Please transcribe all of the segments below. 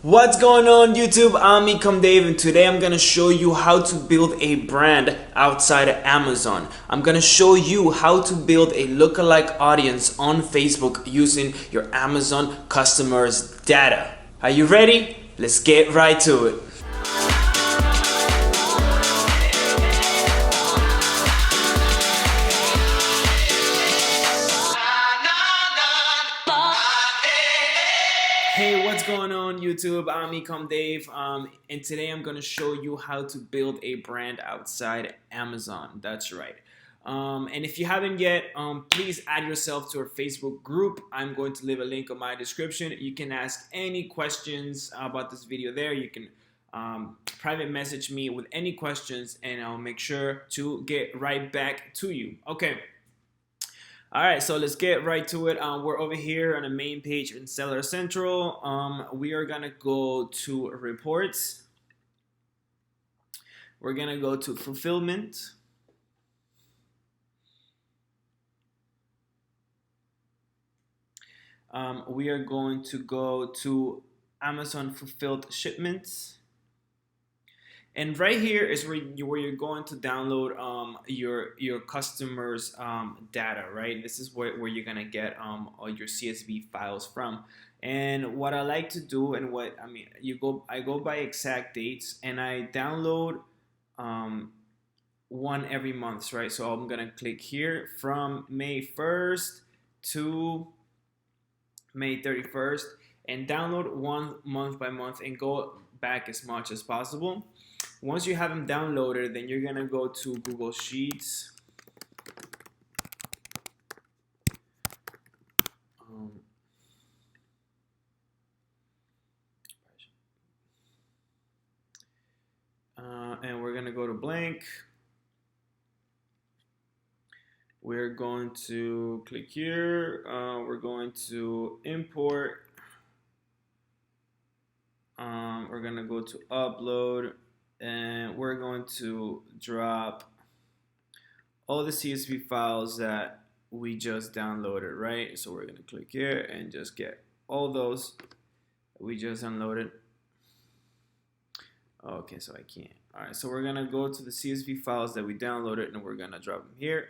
What's going on YouTube? I'm Ecom Dave, and today I'm gonna show you how to build a brand outside of Amazon. I'm gonna show you how to build a lookalike audience on Facebook using your Amazon customers' data. Are you ready? Let's get right to it. Hey, what's going on YouTube? I'm Ecom Dave, and today I'm going to show you how to build a brand outside Amazon. That's right. And if you haven't yet, please add yourself to our Facebook group. I'm going to leave a link in my description. You can ask any questions about this video there. You can private message me with any questions, and I'll make sure to get right back to you. Okay. Alright, so let's get right to it. We're over here on the main page in Seller Central. We are gonna go to reports. We're gonna go to fulfillment. We are going to go to Amazon fulfilled shipments. And right here is where you're going to download your customers' data, right? This is where you're gonna get all your CSV files from. And what I like to do, and what I mean, I go by exact dates, and I download one every month, right? So I'm gonna click here from May 1st to May 31st, and download one month by month, and go back as much as possible. Once you have them downloaded, then you're gonna go to Google Sheets. And we're gonna go to blank. We're going to click here. We're going to import. We're gonna go to upload. And we're going to drop all the CSV files that we just downloaded, right? So we're going to click here and just get all those that we just downloaded. Okay, so I can't. All right, so we're going to go to the CSV files that we downloaded, and we're going to drop them here.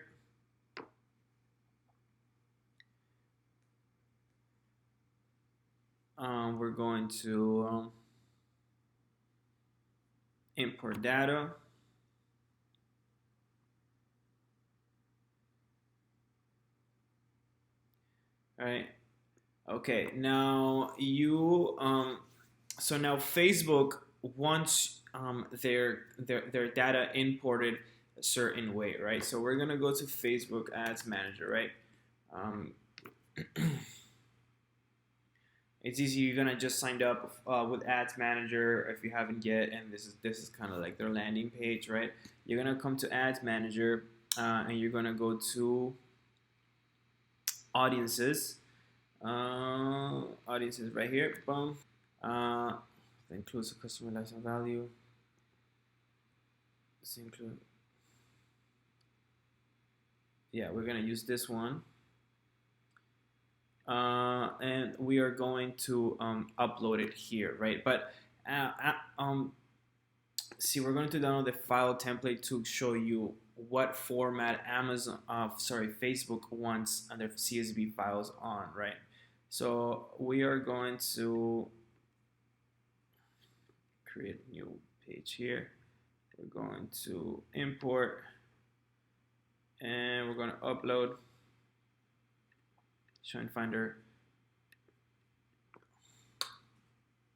We're going to import data. All right. Okay. Now you so now Facebook wants their data imported a certain way, right? So we're gonna go to Facebook Ads Manager, right? It's easy. You're gonna just sign up with Ads Manager if you haven't yet, and this is kind of like their landing page, right? You're gonna come to Ads Manager, and you're gonna go to Audiences. Audiences right here. Boom. That includes the customer lifetime value. This include. Yeah, we're gonna use this one. And we are going to upload it here, right? But see, we're going to download the file template to show you what format Facebook wants their CSV files on, right? So we are going to create a new page here. We're going to import, and we're going to upload. Try and find her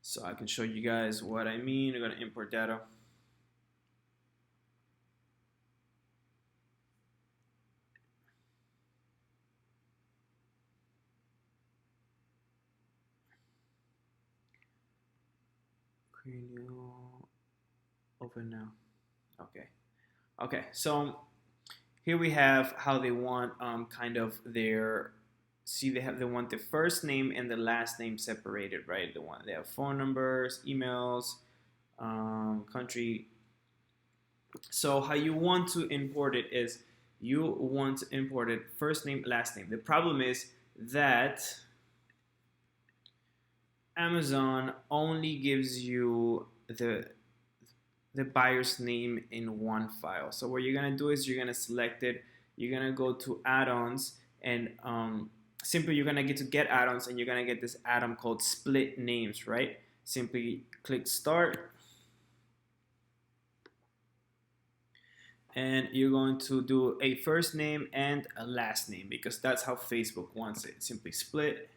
so I can show you guys what I mean. We're going to import data. Create new, open now. Okay, so here we have how they want kind of their. See, they want the first name and the last name separated, right? They have phone numbers, emails, country. So how you want to import it is you want to import it first name, last name. The problem is that Amazon only gives you the buyer's name in one file. So what you're gonna do is you're gonna select it. You're gonna go to add-ons and simply you're gonna get to get add-ons and you're gonna get this add-on called split names, right? Simply click start and you're going to do a first name and a last name because that's how Facebook wants it. Simply split.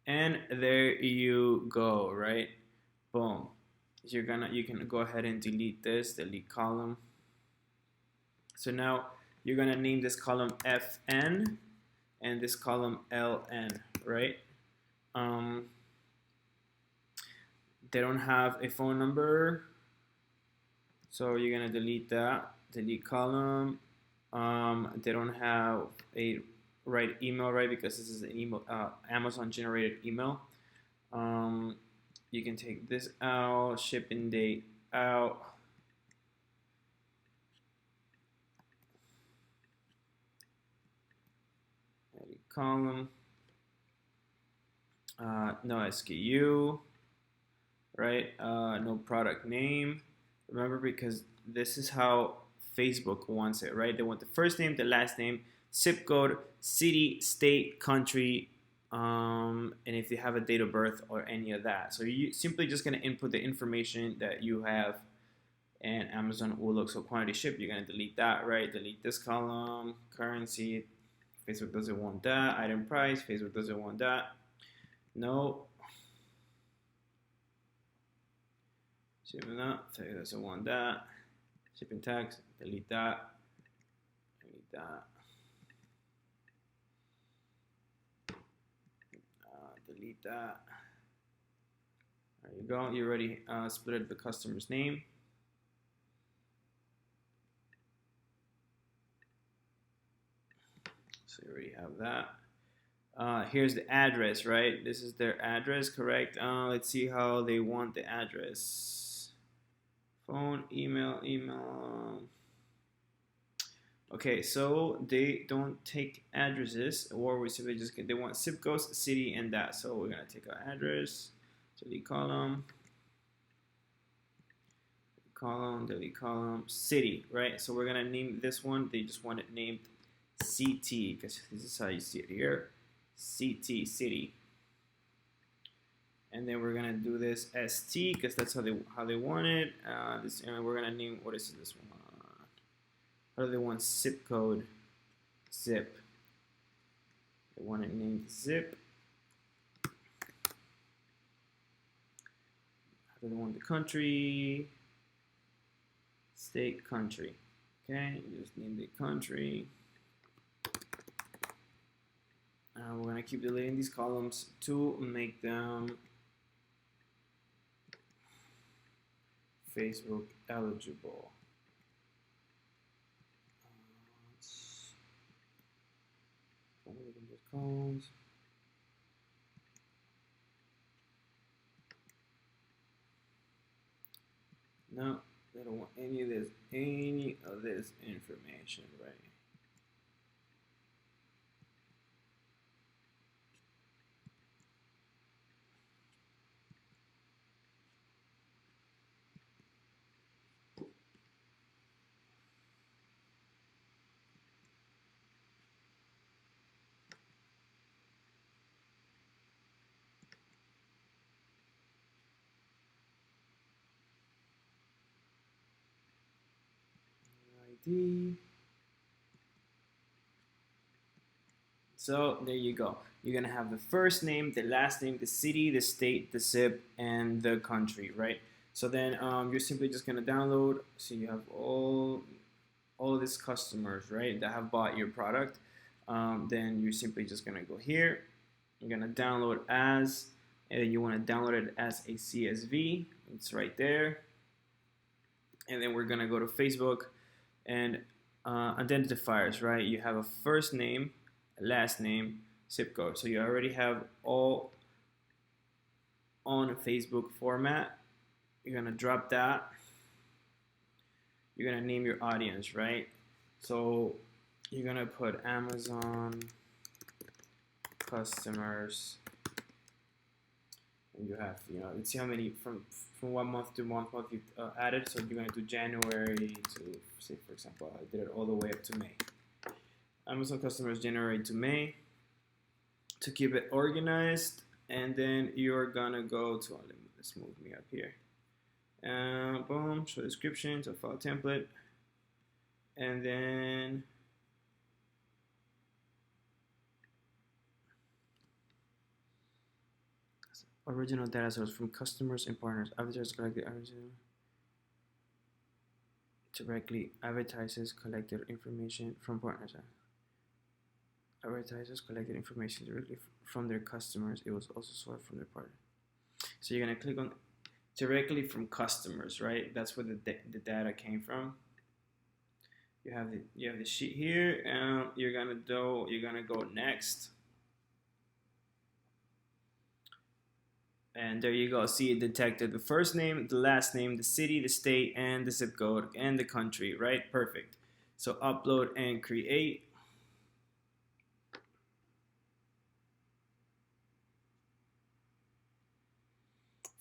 And there you go, right? Boom. You can go ahead and delete this, delete column. So now you're gonna name this column FN and this column LN, right? They don't have a phone number, so you're gonna delete that, delete column. They don't have a right email, right? Because this is an email, Amazon generated email. You can take this out, shipping date out. Edit column. No SKU, right? No product name. Remember, because this is how Facebook wants it, right? They want the first name, the last name, zip code, city, state, country, and if you have a date of birth or any of that. So you simply just gonna input the information that you have, and Amazon will look. So quantity shipped, you're gonna delete that, right? Delete this column, currency. Facebook doesn't want that. Item price, Facebook doesn't want that. No. Shipping up, Facebook doesn't want that. Shipping tax, delete that. Delete that. Delete that. There you go. You already split the customer's name. So you already have that. Here's the address, right? This is their address, correct? Let's see how they want the address. Phone, email. Okay, so they don't take addresses, or we simply just they want zip codes, city, and that. So we're gonna take our address, delete column, delete column, city, right? So we're gonna name this one. They just want it named CT because this is how you see it here, CT, city. And then we're gonna do this ST because that's how they want it. We're gonna name, what is this one? How do they want zip code? Zip. They want it named zip. How do they want the country? State, country. Okay, just name the country. We're gonna keep deleting these columns to make them Facebook eligible. Columns. No, they don't want any of this information, right? ID. So there you go. You're gonna have the first name, the last name, the city, the state, the zip, and the country, right? So then you're simply just gonna download. So you have all of these customers, right, that have bought your product. Then you're simply just gonna go here. You're gonna download as, and then you want to download it as a CSV. It's right there. And then we're gonna go to Facebook and identifiers, right? You have a first name, last name, zip code. So you already have all on Facebook format. You're gonna drop that. You're gonna name your audience, right? So you're gonna put Amazon customers, and you have, let's see how many from 1 month to 1 month you added. So you're gonna do January to, say for example, I did it all the way up to May. Amazon customers January to May, to keep it organized. And then you're gonna go to, let's move me up here. Boom, show description, so file template, and then original data source from customers and partners. Advertisers collected directly. Advertisers collected information from partners. Advertisers collected information directly from their customers. It was also sorted from their partners. So you're gonna click on directly from customers, right? That's where the data came from. You have the sheet here, and you're gonna go next, and there you go. See, it detected the first name, the last name, the city, the state, and the zip code, and the country, right? Perfect. So upload and create.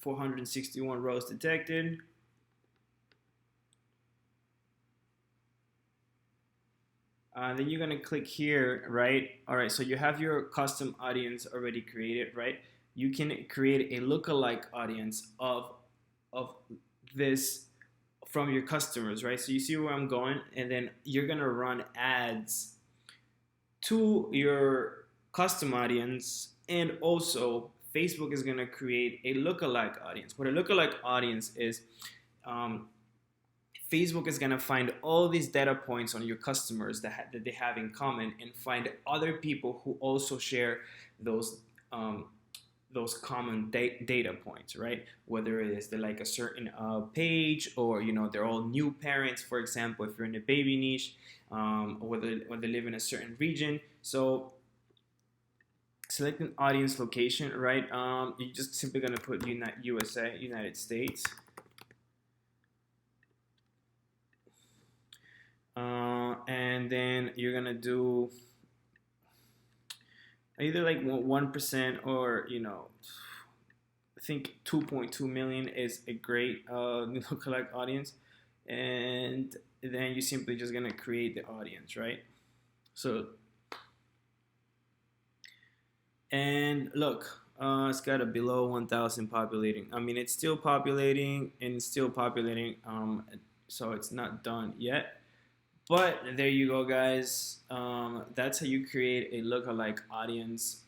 $461 rows detected. Then you're gonna click here, right? All right, so you have your custom audience already created, right? You can create a lookalike audience of this from your customers, right? So you see where I'm going, and then you're gonna run ads to your custom audience, and also Facebook is going to create a lookalike audience. What a lookalike audience is, Facebook is going to find all these data points on your customers that they have in common, and find other people who also share those common data points, right? Whether it is they like a certain page, or they're all new parents, for example, if you're in the baby niche, or they live in a certain region. So select an audience location, right? You're just simply gonna put USA, United States. And then you're gonna do either like 1%, or I think 2.2 million is a great lookalike audience. And then you're simply just gonna create the audience, right? So, and look, it's got a below 1,000 populating. I mean, it's still populating, and it's still populating, so it's not done yet. But there you go, guys. That's how you create a lookalike audience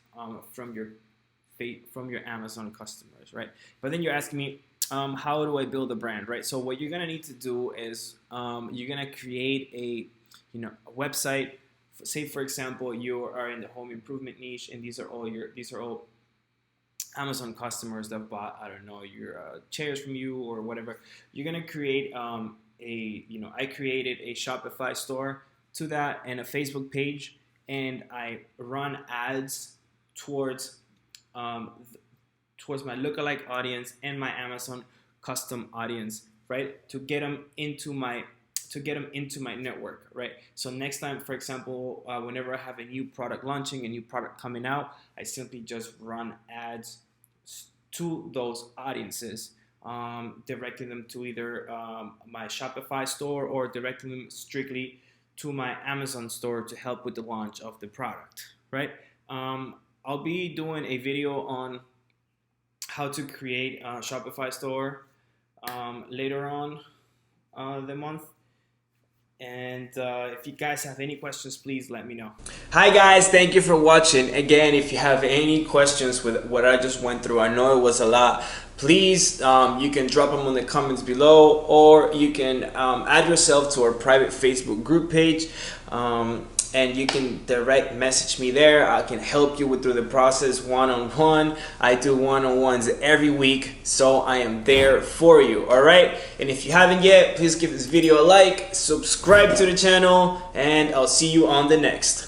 from your Amazon customers, right? But then you're asking me, how do I build a brand, right? So what you're gonna need to do is you're gonna create a website. Say for example, you are in the home improvement niche, and these are all Amazon customers that bought, I don't know, your chairs from you or whatever. You're gonna create I created a Shopify store to that, and a Facebook page, and I run ads towards my lookalike audience and my Amazon custom audience, right? To get them into my network, right? So next time, for example, whenever I have a new product launching, a new product coming out, I simply just run ads to those audiences, directing them to either my Shopify store, or directing them strictly to my Amazon store to help with the launch of the product, right? I'll be doing a video on how to create a Shopify store later on the month. And if you guys have any questions, please let me know. Hi guys, thank you for watching. Again, if you have any questions with what I just went through, I know it was a lot, please you can drop them in the comments below, or you can add yourself to our private Facebook group page, and you can direct message me there. I can help you through the process one-on-one. I do one-on-ones every week, so I am there for you. All right, and if you haven't yet, please give this video a like, subscribe to the channel, and I'll see you on the next.